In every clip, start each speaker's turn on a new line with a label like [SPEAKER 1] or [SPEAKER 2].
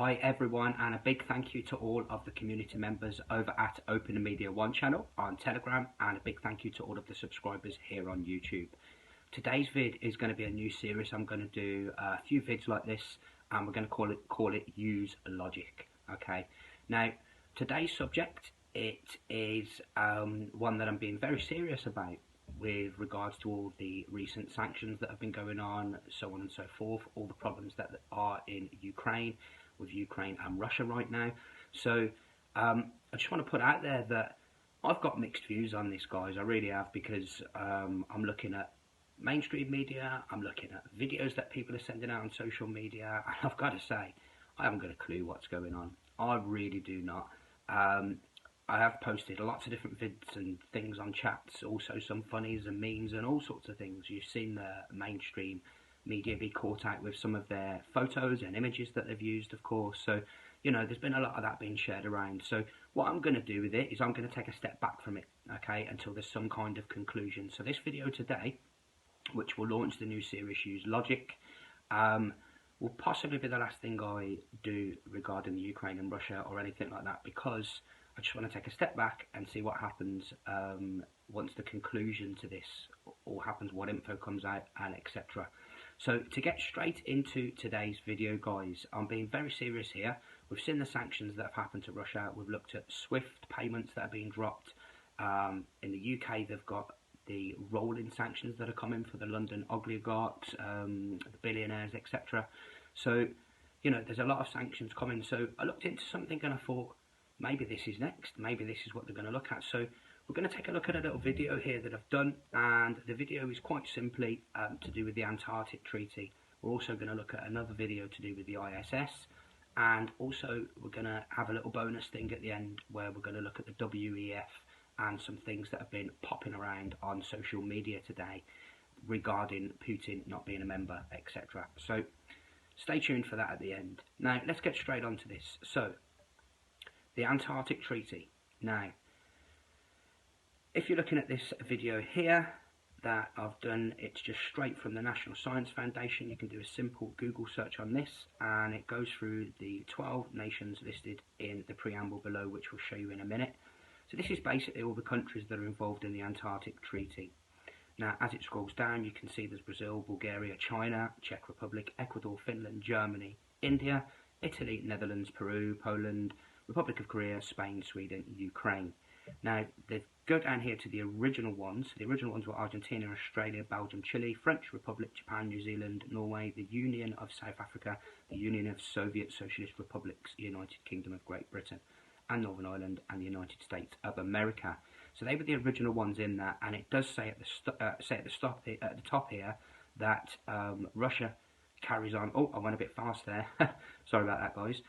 [SPEAKER 1] Hi everyone, and a big thank you to all of the community members over at Open Media One channel on Telegram, and a big thank you to all of the subscribers here on YouTube. Today's vid is going to be a new series. I'm going to do a few vids like this, and we're going to call it Use Logic. Okay. Now, today's subject, it is one that I'm being very serious about with regards to all the recent sanctions that have been going on, so on and so forth, all the problems that are in Ukraine, with Ukraine and Russia right now. So I just want to put out there that I've got mixed views on this, guys. I really have, because I'm looking at mainstream media, I'm looking at videos that people are sending out on social media, and I've got to say, I haven't got a clue what's going on. I really do not. I have posted lots of different vids and things on chats, also some funnies and memes and all sorts of things. You've seen the mainstream media be caught out with some of their photos and images that they've used, of course. So, you know, there's been a lot of that being shared around. So what I'm going to do with it is I'm going to take a step back from it, okay, until there's some kind of conclusion. So this video today, which will launch the new series Use Logic, will possibly be the last thing I do regarding the Ukraine and Russia or anything like that, because I just want to take a step back and see what happens once the conclusion to this all happens, what info comes out, and etc. So to get straight into today's video, guys, I'm being very serious here. We've seen the sanctions that have happened to Russia. We've looked at SWIFT payments that are being dropped. In the UK, they've got the rolling sanctions that are coming for the London oligarchs, the billionaires, etc. So, you know, there's a lot of sanctions coming. So I looked into something and I thought, maybe this is next. Maybe this is what they're going to look at. So we're going to take a look at a little video here that I've done, and the video is quite simply to do with the Antarctic Treaty. We're also going to look at another video to do with the ISS, and also we're going to have a little bonus thing at the end where we're going to look at the WEF and some things that have been popping around on social media today regarding Putin not being a member, etc. So stay tuned for that at the end. Now let's get straight on to this. So the Antarctic Treaty. Now, if you're looking at this video here that I've done, it's just straight from the National Science Foundation. You can do a simple Google search on this, and it goes through the 12 nations listed in the preamble below, which we'll show you in a minute. So this is basically all the countries that are involved in the Antarctic Treaty. Now, as it scrolls down, you can see there's Brazil, Bulgaria, China, Czech Republic, Ecuador, Finland, Germany, India, Italy, Netherlands, Peru, Poland, Republic of Korea, Spain, Sweden, Ukraine. Now, they go down here to the original ones. The original ones were Argentina, Australia, Belgium, Chile, French Republic, Japan, New Zealand, Norway, the Union of South Africa, the Union of Soviet Socialist Republics, the United Kingdom of Great Britain, and Northern Ireland, and the United States of America. So they were the original ones in that, and it does say at the top here that Russia carries on. Oh, I went a bit fast there. Sorry about that, guys.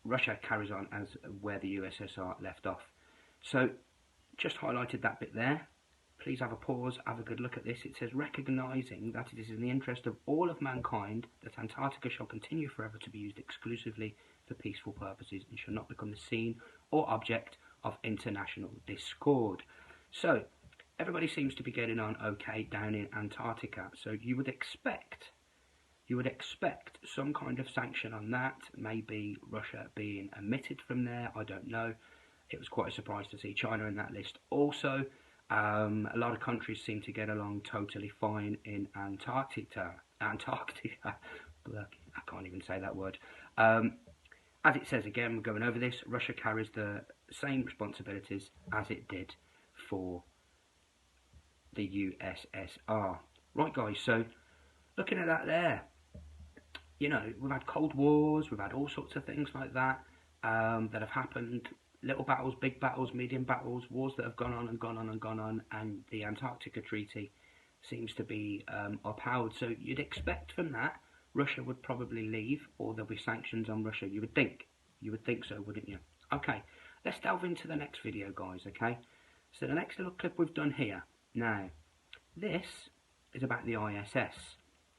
[SPEAKER 1] Russia carries on as where the USSR left off. So, just highlighted that bit there. Please have a pause, have a good look at this. It says, recognising that it is in the interest of all of mankind that Antarctica shall continue forever to be used exclusively for peaceful purposes and shall not become the scene or object of international discord. So, everybody seems to be getting on okay down in Antarctica. So you would expect some kind of sanction on that, maybe Russia being omitted from there, I don't know. It was quite a surprise to see China in that list also. A lot of countries seem to get along totally fine in Antarctica. I can't even say that word. As it says again, we're going over this, Russia carries the same responsibilities as it did for the USSR. Right, guys, so looking at that there, you know, we've had Cold Wars, we've had all sorts of things like that that have happened. Little battles, big battles, medium battles, wars that have gone on and gone on and gone on, and the Antarctica Treaty seems to be upheld. So you'd expect from that Russia would probably leave, or there'll be sanctions on Russia. You would think so, wouldn't you? Okay, let's delve into the next video, guys. Okay, so the next little clip we've done here. Now, this is about the ISS.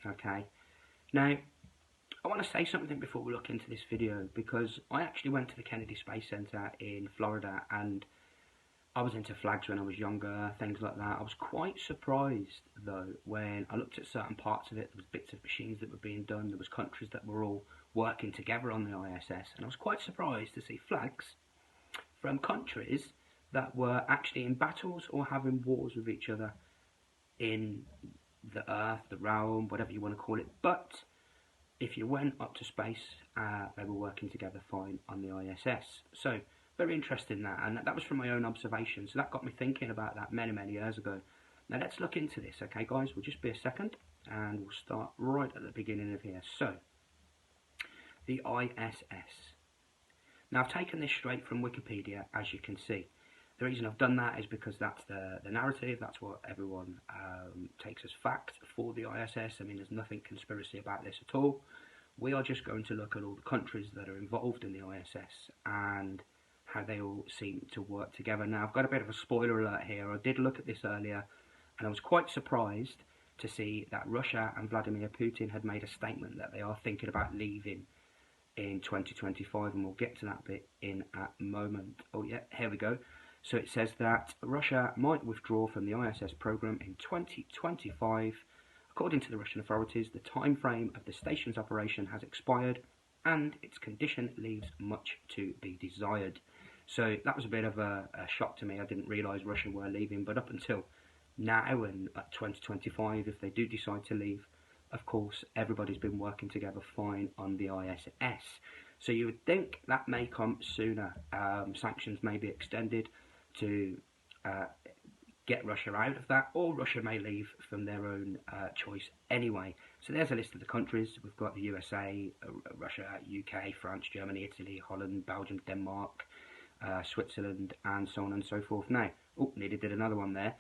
[SPEAKER 1] Okay, now I want to say something before we look into this video, because I actually went to the Kennedy Space Center in Florida, and I was into flags when I was younger, things like that. I was quite surprised, though, when I looked at certain parts of it. There was bits of machines that were being done. There was countries that were all working together on the ISS, and I was quite surprised to see flags from countries that were actually in battles or having wars with each other in the Earth, the realm, whatever you want to call it. But if you went up to space, they were working together fine on the ISS. So very interesting that, and that was from my own observation. So that got me thinking about that many years ago. Now let's look into this, okay, guys? We'll just be a second, and we'll start right at the beginning of here. So the ISS. Now I've taken this straight from Wikipedia, as you can see. The reason I've done that is because that's the narrative, that's what everyone takes as fact for the ISS. I mean, there's nothing conspiracy about this at all. We are just going to look at all the countries that are involved in the ISS and how they all seem to work together. Now, I've got a bit of a spoiler alert here. I did look at this earlier, and I was quite surprised to see that Russia and Vladimir Putin had made a statement that they are thinking about leaving in 2025, and we'll get to that bit in a moment. Oh yeah, here we go. So it says that Russia might withdraw from the ISS program in 2025. According to the Russian authorities, the time frame of the station's operation has expired and its condition leaves much to be desired. So that was a bit of a shock to me. I didn't realise Russia were leaving, but up until now and at 2025, if they do decide to leave, of course, everybody's been working together fine on the ISS. So you would think that may come sooner. Sanctions may be extended to get Russia out of that, or Russia may leave from their own choice anyway. So there's a list of the countries. We've got the USA, Russia, UK, France, Germany, Italy, Holland, Belgium, Denmark, Switzerland, and so on and so forth. Now, oh, nearly did another one there.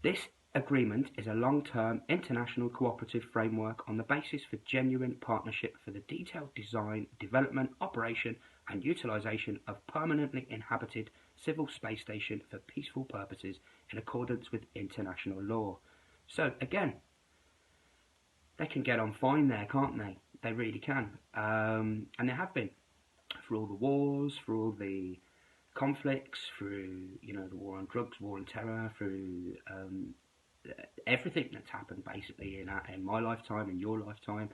[SPEAKER 1] This agreement is a long-term international cooperative framework on the basis for genuine partnership for the detailed design, development, operation, and utilisation of permanently inhabited civil space station for peaceful purposes in accordance with international law. So again, they can get on fine there, can't they? They really can, and they have been for all the wars, for all the conflicts, through the war on drugs, war on terror, through everything that's happened basically in my lifetime, in your lifetime.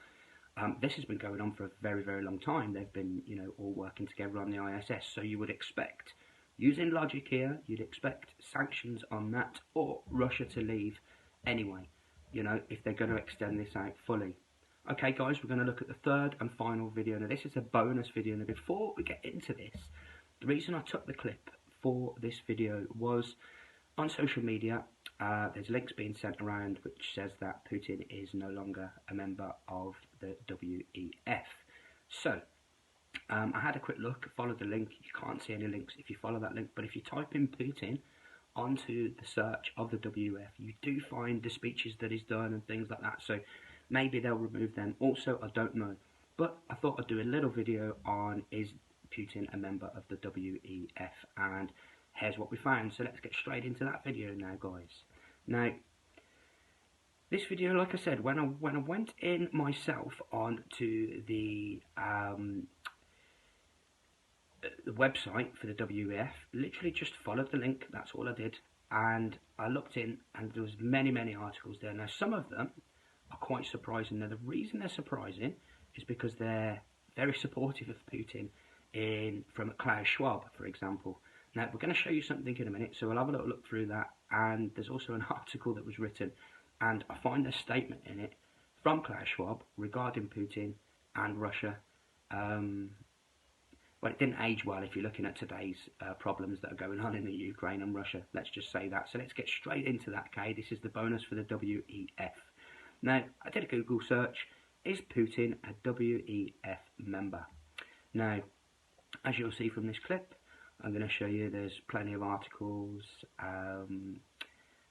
[SPEAKER 1] This has been going on for a very long time. They've been all working together on the ISS. So you would expect, using logic here, you'd expect sanctions on that, or Russia to leave anyway, if they're going to extend this out fully. Okay guys, we're going to look at the third and final video. Now this is a bonus video. Now before we get into this, the reason I took the clip for this video was on social media. There's links being sent around which says that Putin is no longer a member of the WEF. So I had a quick look, followed the link. You can't see any links if you follow that link, but if you type in Putin onto the search of the WEF, you do find the speeches that he's done and things like that. So maybe they'll remove them. Also, I don't know, but I thought I'd do a little video on is Putin a member of the WEF, and here's what we found. So let's get straight into that video now, guys. Now, this video, like I said, when I went in myself onto the website for the WEF, literally just followed the link. That's all I did, and I looked in, and there was many articles there. Now, some of them are quite surprising. Now, the reason they're surprising is because they're very supportive of Putin. From Klaus Schwab, for example. Now, we're going to show you something in a minute, so we'll have a little look through that. And there's also an article that was written, and I find a statement in it from Klaus Schwab regarding Putin and Russia. Well, it didn't age well if you're looking at today's problems that are going on in the Ukraine and Russia. Let's just say that. So let's get straight into that, okay? This is the bonus for the WEF. Now, I did a Google search. Is Putin a WEF member? Now, as you'll see from this clip, I'm going to show you there's plenty of articles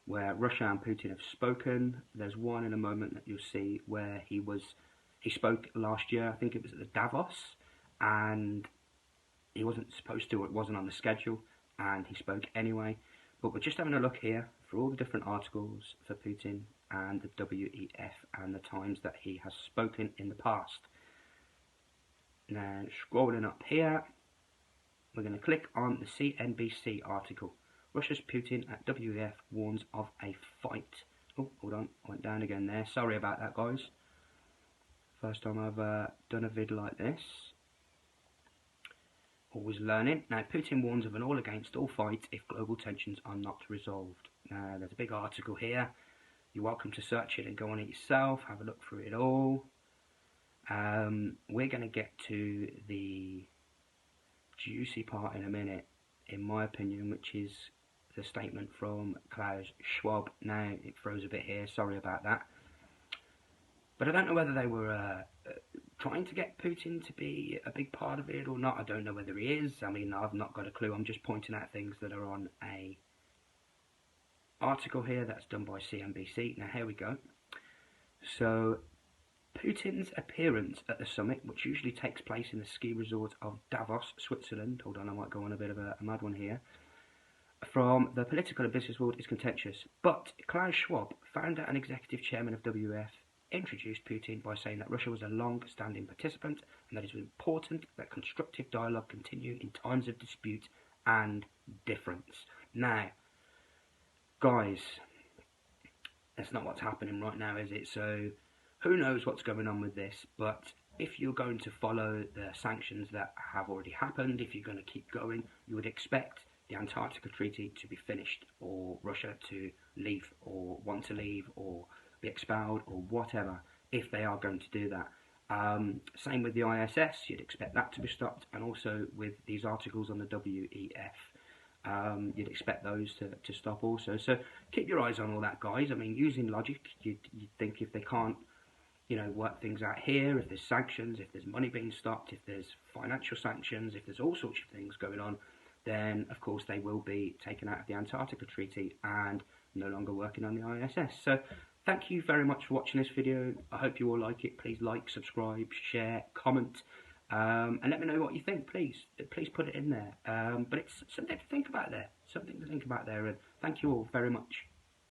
[SPEAKER 1] where Russia and Putin have spoken. There's one in a moment that you'll see where he spoke last year. I think it was at the Davos, and he wasn't supposed to, or it wasn't on the schedule, and he spoke anyway. But we're just having a look here for all the different articles for Putin and the WEF and the times that he has spoken in the past. Now, scrolling up here, we're going to click on the CNBC article. Russia's Putin at WEF warns of a fight. Oh, hold on, I went down again there. Sorry about that, guys. First time I've done a vid like this. Always learning. Now, Putin warns of an all against all fight if global tensions are not resolved. Now, there's a big article here. You're welcome to search it and go on it yourself, have a look through it all. We're going to get to the juicy part in a minute, in my opinion, which is the statement from Klaus Schwab. Now, it throws a bit here, sorry about that. But I don't know whether they were trying to get Putin to be a big part of it or not. I don't know whether he is. I mean, I've not got a clue. I'm just pointing out things that are on a article here that's done by CNBC. Now, here we go. So, Putin's appearance at the summit, which usually takes place in the ski resort of Davos, Switzerland. Hold on, I might go on a bit of a mad one here. From the political and business world is contentious. But Klaus Schwab, founder and executive chairman of WF, introduced Putin by saying that Russia was a long-standing participant and that it is important that constructive dialogue continue in times of dispute and difference. Now, guys, that's not what's happening right now, is it? So, who knows what's going on with this, but if you're going to follow the sanctions that have already happened, if you're going to keep going, you would expect the Antarctic Treaty to be finished, or Russia to leave, or want to leave, or be expelled, or whatever, if they are going to do that. Same with the ISS, you'd expect that to be stopped, and also with these articles on the WEF, you'd expect those to stop also. So keep your eyes on all that, guys. I mean, using logic, you'd think if they can't, you know, work things out here, if there's sanctions, if there's money being stopped, if there's financial sanctions, if there's all sorts of things going on, then of course they will be taken out of the Antarctic Treaty and no longer working on the ISS. So thank you very much for watching this video. I hope you all like it. Please like, subscribe, share, comment, and let me know what you think. Please put it in there. But it's something to think about there. And thank you all very much.